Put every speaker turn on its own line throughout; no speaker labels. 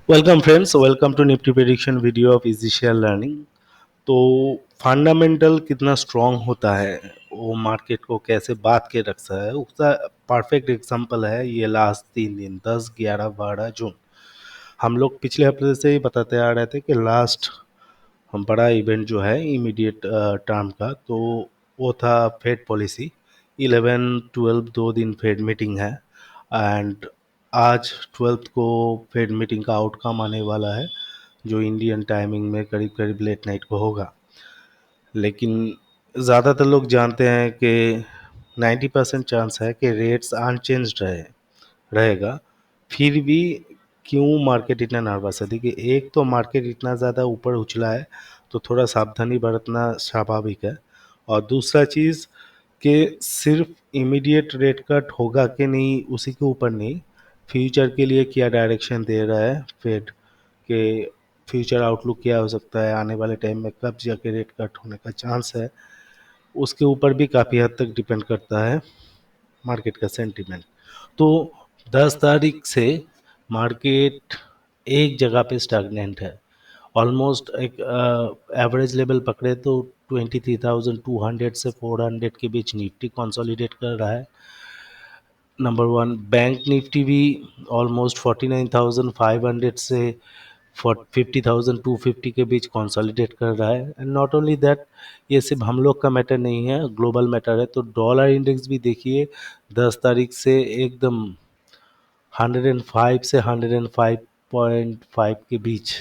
Welcome friends, welcome to Nifty prediction video of easy share learning. तो fundamental कितना strong होता है, वो मार्केट को कैसे बात के रखता है, उसका परफेक्ट एग्जांपल है ये लास्ट 3 दिन 10, 11, 12 जून। हम लोग पिछले हफ्ते से ही बताते आ रहे थे कि लास्ट हम बड़ा इवेंट जो है इमीडिएट टर्म का, तो वो था फेड पॉलिसी। 11, 12 2 दिन फेड मीटिंग है एंड आज 12th को फेड मीटिंग का आउटकम आने वाला है, जो इंडियन टाइमिंग में करीब करीब लेट नाइट को होगा। लेकिन ज़्यादातर लोग जानते हैं कि 90% चांस है कि रेट्स अनचेंज्ड रहेगा। फिर भी क्यों मार्केट इतना नर्वस है? देखिए, एक तो मार्केट इतना ज़्यादा ऊपर उछला है तो थोड़ा सावधानी बरतना स्वाभाविक है। और दूसरा चीज़ कि सिर्फ इमीडिएट रेट कट होगा कि नहीं उसी के ऊपर नहीं, फ्यूचर के लिए क्या डायरेक्शन दे रहा है फेड के, फ्यूचर आउटलुक क्या हो सकता है, आने वाले टाइम में कब जाके रेट कट होने का चांस है, उसके ऊपर भी काफ़ी हद तक डिपेंड करता है मार्केट का सेंटीमेंट। तो 10 तारीख से मार्केट एक जगह पे स्टैग्नेंट है। ऑलमोस्ट एक एवरेज लेवल पकड़े तो 23,200 से 400 के बीच निफ्टी कंसोलिडेट कर रहा है। नंबर वन, बैंक निफ्टी भी ऑलमोस्ट 49,500 से 50,250 के बीच कंसोलिडेट कर रहा है। एंड नॉट ओनली दैट, ये सिर्फ हम लोग का मैटर नहीं है, ग्लोबल मैटर है। तो डॉलर इंडेक्स भी देखिए 10 तारीख से एकदम 105 से 105.5 के बीच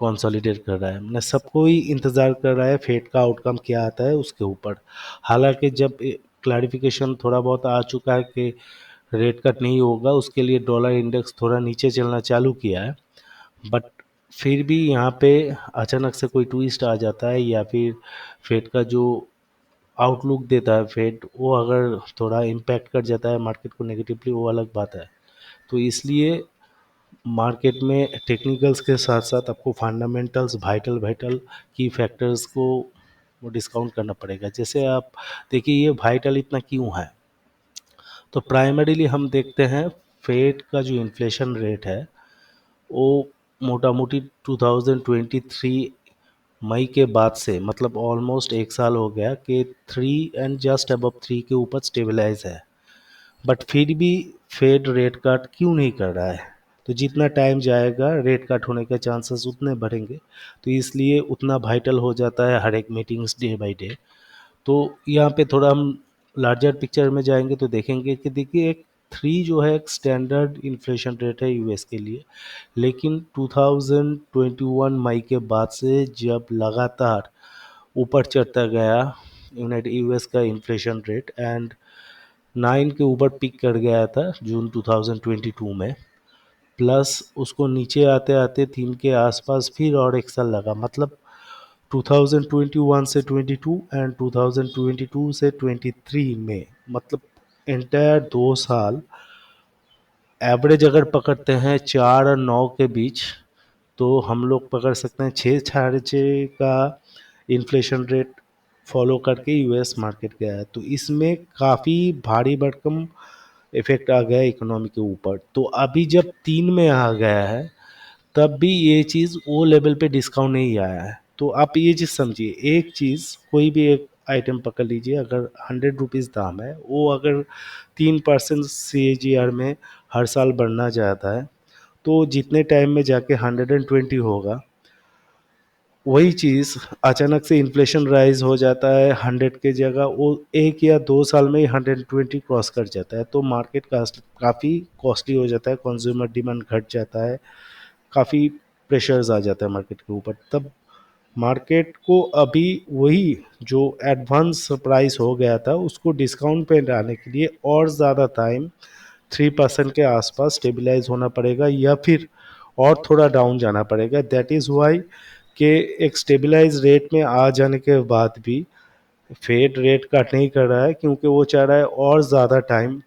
कंसोलिडेट कर रहा है। मैंने सबको ही इंतज़ार कर रहा है फेड का आउटकम क्या आता है उसके ऊपर। हालांकि जब क्लैरिफिकेशन थोड़ा बहुत आ चुका है कि रेट कट नहीं होगा, उसके लिए डॉलर इंडेक्स थोड़ा नीचे चलना चालू किया है। बट फिर भी यहाँ पे अचानक से कोई ट्विस्ट आ जाता है या फिर फेड का जो आउटलुक देता है फेड, वो अगर थोड़ा इम्पैक्ट कर जाता है मार्केट को नेगेटिवली, वो अलग बात है। तो इसलिए मार्केट में टेक्निकल्स के साथ साथ आपको फंडामेंटल्स, वाइटल वाइटल की फैक्टर्स को वो डिस्काउंट करना पड़ेगा। जैसे आप देखिए ये वाइटल इतना क्यों है, तो प्राइमरीली हम देखते हैं फेड का जो इन्फ्लेशन रेट है वो मोटा मोटी 2023 मई के बाद से, मतलब ऑलमोस्ट एक साल हो गया कि 3 एंड जस्ट अबव 3 के ऊपर स्टेबलाइज है। बट फिर भी फेड रेट कट क्यों नहीं कर रहा है? तो जितना टाइम जाएगा रेट कट होने के चांसेस उतने बढ़ेंगे, तो इसलिए उतना वाइटल हो जाता है हर एक मीटिंग्स डे बाय डे। तो यहाँ पे थोड़ा हम लार्जर पिक्चर में जाएंगे तो देखेंगे कि देखिए एक 3 जो है एक स्टैंडर्ड इन्फ्लेशन रेट है यूएस के लिए। लेकिन 2021 मई के बाद से जब लगातार ऊपर चढ़ता गया यूनाइटेड यूएस का इन्फ्लेशन रेट, एंड 9 के ऊपर पिक कर गया था जून 2022 में, प्लस उसको नीचे आते आते 3 के आसपास फिर और एक साल लगा। मतलब 2021 से 22 एंड 2022 से 23 में, मतलब एंटायर 2 साल एवरेज अगर पकड़ते हैं 4 और 9 के बीच, तो हम लोग पकड़ सकते हैं 6 साढ़े 6 का इन्फ्लेशन रेट फॉलो करके यूएस मार्केट गया है। तो इसमें काफ़ी भारी भरकम इफेक्ट आ गया इकोनॉमी के ऊपर। तो अभी जब 3 में आ गया है तब भी ये चीज़ वो लेवल पे डिस्काउंट नहीं आया है। तो आप ये चीज़ समझिए, एक चीज़ कोई भी एक आइटम पकड़ लीजिए, अगर 100 रुपीज़ दाम है, वो अगर 3% CAGR में हर साल बढ़ना चाहता है, तो जितने टाइम में जाके 120 होगा, वही चीज़ अचानक से इन्फ्लेशन राइज हो जाता है 100 के जगह, वो 1 या 2 साल में ही 120 क्रॉस कर जाता है। तो मार्केट काफ़ी कॉस्टली हो जाता है, कंज्यूमर डिमांड घट जाता है, काफ़ी प्रेशर्स आ जाता है मार्केट के ऊपर। तब मार्केट को अभी वही जो एडवांस प्राइस हो गया था उसको डिस्काउंट पे लाने के लिए और ज़्यादा टाइम 3% के आसपास स्टेबलाइज होना पड़ेगा या फिर और थोड़ा डाउन जाना पड़ेगा। दैट इज़ वाई कि एक स्टेबलाइज रेट में आ जाने के बाद भी फेड रेट कट नहीं कर रहा है, क्योंकि वो चाह रहा है और ज़्यादा टाइम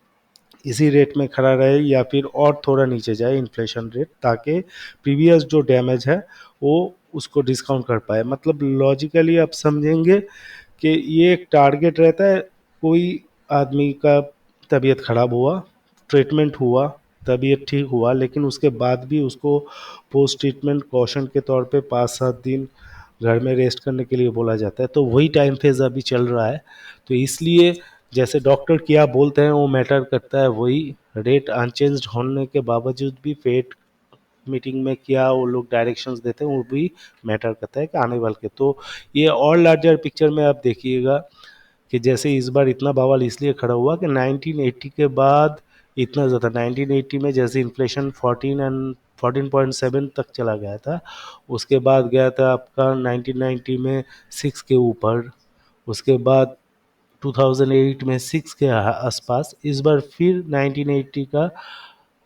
इसी रेट में खड़ा रहे या फिर और थोड़ा नीचे जाए इन्फ्लेशन रेट, ताकि प्रीवियस जो डैमेज है वो उसको डिस्काउंट कर पाए। मतलब लॉजिकली आप समझेंगे कि ये एक टारगेट रहता है। कोई आदमी का तबीयत खराब हुआ, ट्रीटमेंट हुआ, तबीयत ठीक हुआ, लेकिन उसके बाद भी उसको पोस्ट ट्रीटमेंट कॉशन के तौर पे 5-7 दिन घर में रेस्ट करने के लिए बोला जाता है। तो वही टाइम फेज अभी चल रहा है। तो इसलिए जैसे डॉक्टर क्या बोलते हैं वो मैटर करता है, वही रेट अनचेंज्ड होने के बावजूद भी फेड मीटिंग में क्या वो लोग डायरेक्शंस देते हैं वो भी मैटर करता है कि आने वाले के। तो ये और लार्जर पिक्चर में आप देखिएगा कि जैसे इस बार इतना बवाल इसलिए खड़ा हुआ कि 1980 के बाद इतना ज़्यादा 1980 में जैसे इन्फ्लेशन 14.7 तक चला गया था, उसके बाद गया था आपका 1990 में 6 के ऊपर, उसके बाद 2008 में 6 के आसपास, इस बार फिर 1980 का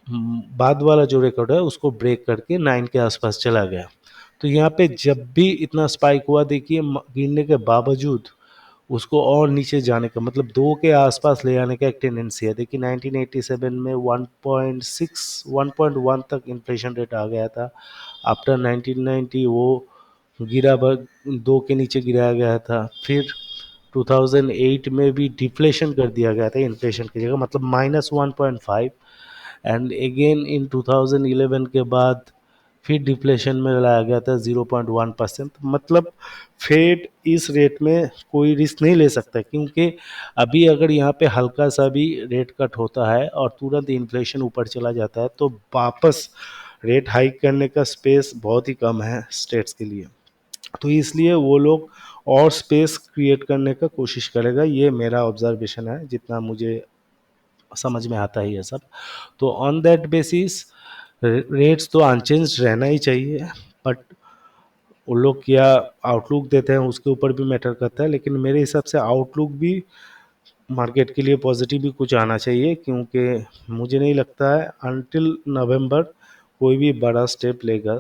बाद वाला जो रिकॉर्ड है उसको ब्रेक करके 9 के आसपास चला गया। तो यहाँ पे जब भी इतना स्पाइक हुआ देखिए गिरने के बावजूद उसको और नीचे जाने का मतलब 2 के आसपास ले आने का एक टेंडेंसी है। देखिए 1987 में 1.6 1.1 तक इन्फ्लेशन रेट आ गया था। आफ्टर 1990 वो गिरा 2 के नीचे गिराया गया था। फिर 2008 में भी डिफ्लेशन कर दिया गया था इन्फ्लेशन की जगह, मतलब -1.5। एंड अगेन इन 2011 के बाद फिर डिफ्लेशन में लाया गया था 0.1%। मतलब फेड इस रेट में कोई रिस्क नहीं ले सकता, क्योंकि अभी अगर यहाँ पे हल्का सा भी रेट कट होता है और तुरंत इन्फ्लेशन ऊपर चला जाता है तो वापस रेट हाइक करने का स्पेस बहुत ही कम है स्टेट्स के लिए। तो इसलिए वो लोग और स्पेस क्रिएट करने का कोशिश करेगा, ये मेरा ऑब्जर्वेशन है जितना मुझे समझ में आता है ये सब। तो ऑन दैट बेसिस रेट्स तो अनचेंज रहना ही चाहिए, बट वो लोग क्या आउटलुक देते हैं उसके ऊपर भी मैटर करता है। लेकिन मेरे हिसाब से आउटलुक भी मार्केट के लिए पॉजिटिव भी कुछ आना चाहिए, क्योंकि मुझे नहीं लगता है अनटिल नवंबर कोई भी बड़ा स्टेप लेगा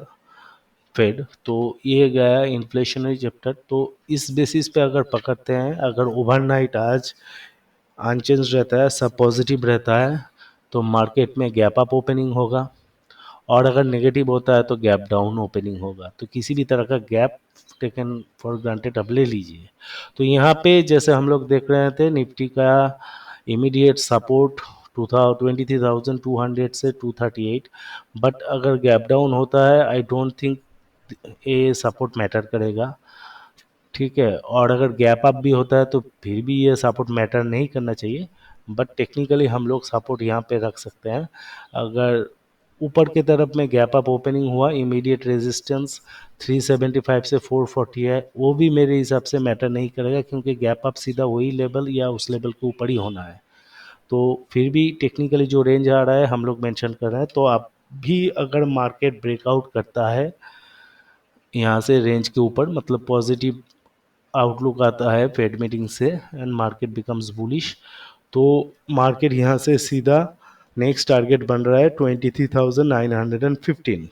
फेड। तो ये गया इन्फ्लेशनरी चैप्टर। तो इस बेसिस पे अगर पकड़ते हैं, अगर ओवरनाइट आज अनचेंज रहता है, सब पॉजिटिव रहता है, तो मार्केट में गैप अप ओपनिंग होगा, और अगर नेगेटिव होता है तो गैप डाउन ओपनिंग होगा। तो किसी भी तरह का गैप टेकन फॉर ग्रांटेड अब ले लीजिए। तो यहाँ पे जैसे हम लोग देख रहे थे निफ्टी का इमीडिएट सपोर्ट 23,200 से 238, बट अगर गैप डाउन होता है आई डोंट थिंक ये सपोर्ट मैटर करेगा। ठीक है, और अगर गैप अप भी होता है तो फिर भी ये सपोर्ट मैटर नहीं करना चाहिए, बट टेक्निकली हम लोग सपोर्ट यहाँ पे रख सकते हैं। अगर ऊपर की तरफ में गैप अप ओपनिंग हुआ, इमीडिएट रेजिस्टेंस 375 से 440 है, वो भी मेरे हिसाब से मैटर नहीं करेगा, क्योंकि गैप अप सीधा वही लेवल या उस लेवल के ऊपर ही होना है। तो फिर भी टेक्निकली जो रेंज आ रहा है हम लोग मेंशन कर रहे हैं, तो आप भी अगर मार्केट ब्रेकआउट करता है यहाँ से रेंज के ऊपर, मतलब पॉजिटिव आउटलुक आता है फेड मीटिंग से एंड मार्केट बिकम्स बुलिश, तो मार्केट यहाँ से सीधा नेक्स्ट टारगेट बन रहा है 23,915।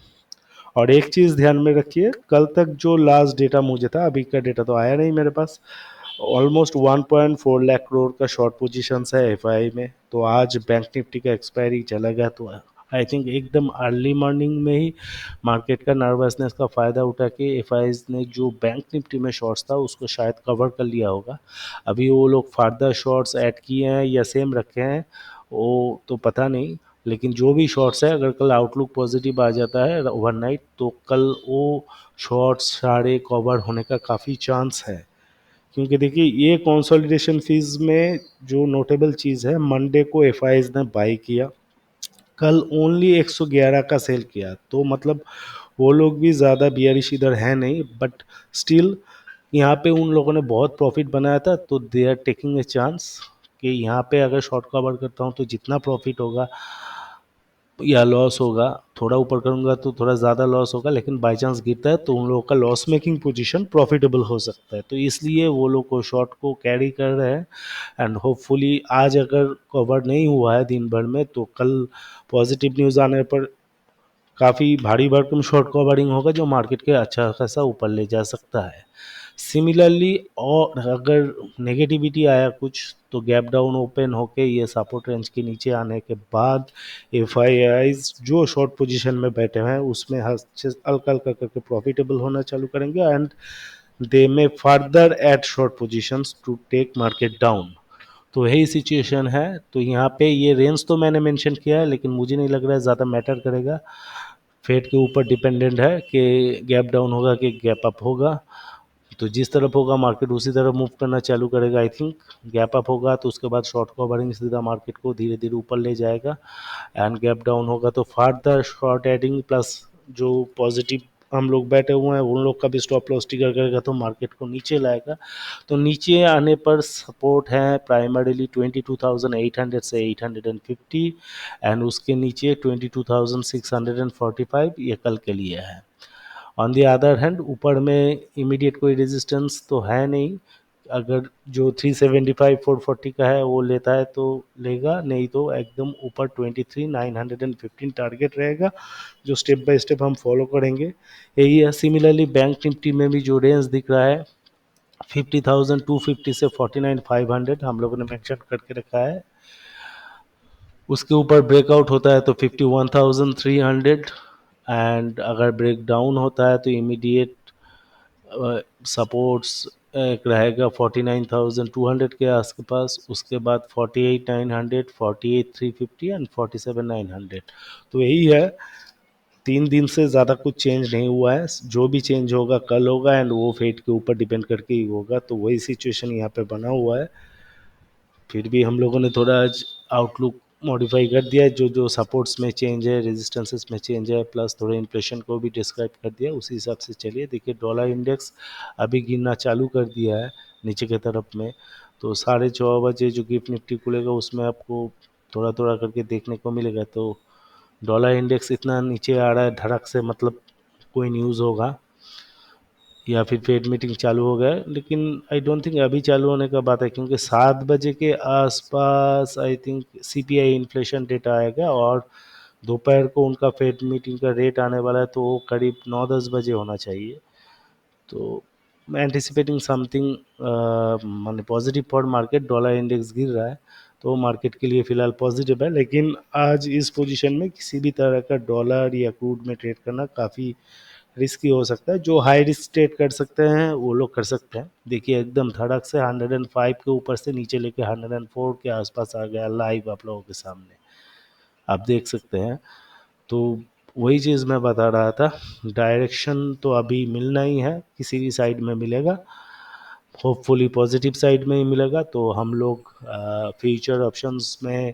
और एक चीज़ ध्यान में रखिए, कल तक जो लास्ट डेटा मुझे था, अभी का डेटा तो आया नहीं मेरे पास, ऑलमोस्ट 1.4 लाख करोड़ का शॉर्ट पोजीशन है एफआई में। तो आज बैंक निफ्टी का एक्सपायरी चला गया, तो आई थिंक एकदम अर्ली मॉर्निंग में ही मार्केट का नर्वसनेस का फ़ायदा उठा के एफआईज ने जो बैंक निफ्टी में शॉर्ट्स था उसको शायद कवर कर लिया होगा। अभी वो लोग फर्दर शॉर्ट्स ऐड किए हैं या सेम रखे हैं वो तो पता नहीं, लेकिन जो भी शॉर्ट्स है अगर कल आउटलुक पॉजिटिव आ जाता है ओवरनाइट तो कल वो शॉर्ट्स सारे कवर होने का काफ़ी चांस है। क्योंकि देखिए ये कंसोलिडेशन फीस में जो नोटेबल चीज़ है, मंडे को एफआईज ने बाई किया, कल ओनली 111 का सेल किया, तो मतलब वो लोग भी ज़्यादा बियरिश इधर है नहीं, बट स्टिल यहाँ पे उन लोगों ने बहुत प्रॉफिट बनाया था, तो they are taking a chance कि यहाँ पे अगर शॉर्ट कवर करता हूँ तो जितना प्रॉफिट होगा या लॉस होगा, थोड़ा ऊपर करूँगा तो थोड़ा ज़्यादा लॉस होगा, लेकिन बाई चांस गिरता है तो उन लोगों का लॉस मेकिंग पोजीशन प्रॉफिटेबल हो सकता है, तो इसलिए वो लोग को शॉर्ट को कैरी कर रहे हैं। एंड होपफुली आज अगर कवर नहीं हुआ है दिन भर में तो कल पॉजिटिव न्यूज़ आने पर काफ़ी भारी भरकम शॉर्ट कवरिंग होगा जो मार्केट के अच्छा खासा ऊपर ले जा सकता है। सिमिलरली और अगर नेगेटिविटी आया कुछ तो गैप डाउन ओपन होके ये सपोर्ट रेंज के नीचे आने के बाद एफ आई आईज जो शॉर्ट पोजीशन में बैठे हुए हैं उसमें हल्का हल्का करके प्रॉफिटेबल होना चालू करेंगे and they may further add short positions to take market down. तो यही सिचुएशन है। तो यहाँ पे ये रेंज तो मैंने मेंशन किया है, लेकिन मुझे नहीं लग रहा है ज़्यादा मैटर करेगा। फेड के ऊपर डिपेंडेंट है कि गैप डाउन होगा कि गैप अप होगा। तो जिस तरफ होगा मार्केट उसी तरफ मूव करना चालू करेगा। आई थिंक गैप अप होगा तो उसके बाद शॉर्ट कवरिंग सीधा मार्केट को धीरे धीरे ऊपर ले जाएगा, एंड गैप डाउन होगा तो फर्दर शॉर्ट एडिंग प्लस जो पॉजिटिव हम लोग बैठे हुए हैं उन लोग का भी स्टॉप लॉस ट्रिगर करेगा तो मार्केट को नीचे लाएगा। तो नीचे आने पर सपोर्ट है प्राइमरीली 22,800 से 850, एंड उसके नीचे 22,645, ये कल के लिए है। ऑन द अदर हैंड ऊपर में इमीडिएट कोई रेजिस्टेंस तो है नहीं। अगर जो 375 440 का है वो लेता है तो लेगा, नहीं तो एकदम ऊपर 23,915 टारगेट रहेगा, जो स्टेप बाय स्टेप हम फॉलो करेंगे। यही है। सिमिलरली बैंक निफ्टी में भी जो रेंज दिख रहा है 50,250 से 49,500 हम लोगों ने मेंशन करके रखा है। उसके ऊपर ब्रेकआउट होता है तो 51,300, एंड अगर ब्रेक डाउन होता है तो इमीडिएट सपोर्ट्स एक रहेगा 49,200 के आसपास, उसके बाद 48,900, 48,350 एंड 47,900। तो यही है। 3 दिन से ज़्यादा कुछ चेंज नहीं हुआ है। जो भी चेंज होगा कल होगा, एंड वो फेट के ऊपर डिपेंड करके ही होगा। तो वही सिचुएशन यहाँ पे बना हुआ है। फिर भी हम लोगों ने थोड़ा आज आउटलुक मॉडिफाई कर दिया है, जो जो सपोर्ट्स में चेंज है, रेजिस्टेंसेस में चेंज है, प्लस थोड़ा इन्फ्लेशन को भी डिस्क्राइब कर दिया। उसी हिसाब से चलिए। देखिए डॉलर इंडेक्स अभी गिरना चालू कर दिया है नीचे की तरफ में। तो 4:30 बजे जो गिफ्ट निफ्टी खुलेगा उसमें आपको थोड़ा थोड़ा करके देखने को मिलेगा। तो डॉलर इंडेक्स इतना नीचे आ रहा है धड़क से, मतलब कोई न्यूज़ होगा या फिर फेड मीटिंग चालू हो गया, लेकिन आई डोंट थिंक अभी चालू होने का बात है, क्योंकि 7 बजे के आसपास I think CPI inflation data आएगा, और दोपहर को उनका फेड मीटिंग का रेट आने वाला है, तो वो करीब 9-10 बजे होना चाहिए। तो मैं एंटिसिपेटिंग समथिंग माने positive for market. Dollar index गिर रहा है तो मार्केट के लिए फ़िलहाल पॉजिटिव है, लेकिन आज इस पोजीशन में किसी भी तरह का डॉलर या क्रूड में ट्रेड करना काफ़ी रिस्की हो सकता है। जो हाई रिस्क ट्रेड कर सकते हैं वो लोग कर सकते हैं। देखिए एकदम धड़क से 105 के ऊपर से नीचे लेके 104 के आसपास आ गया लाइव आप लोगों के सामने, आप देख सकते हैं। तो वही चीज़ मैं बता रहा था, डायरेक्शन तो अभी मिलना ही है, किसी भी साइड में मिलेगा, होपफुली पॉजिटिव साइड में ही मिलेगा। तो हम लोग फ्यूचर ऑप्शंस में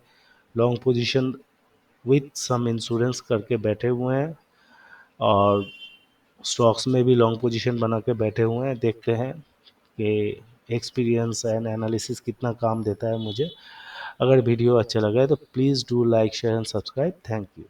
long position with some insurance करके बैठे हुए हैं, और स्टॉक्स में भी लॉन्ग पोजीशन बना के बैठे हुए हैं। देखते हैं कि एक्सपीरियंस एंड एनालिसिस कितना काम देता है मुझे। अगर वीडियो अच्छा लगा है तो please do like share and subscribe. Thank you.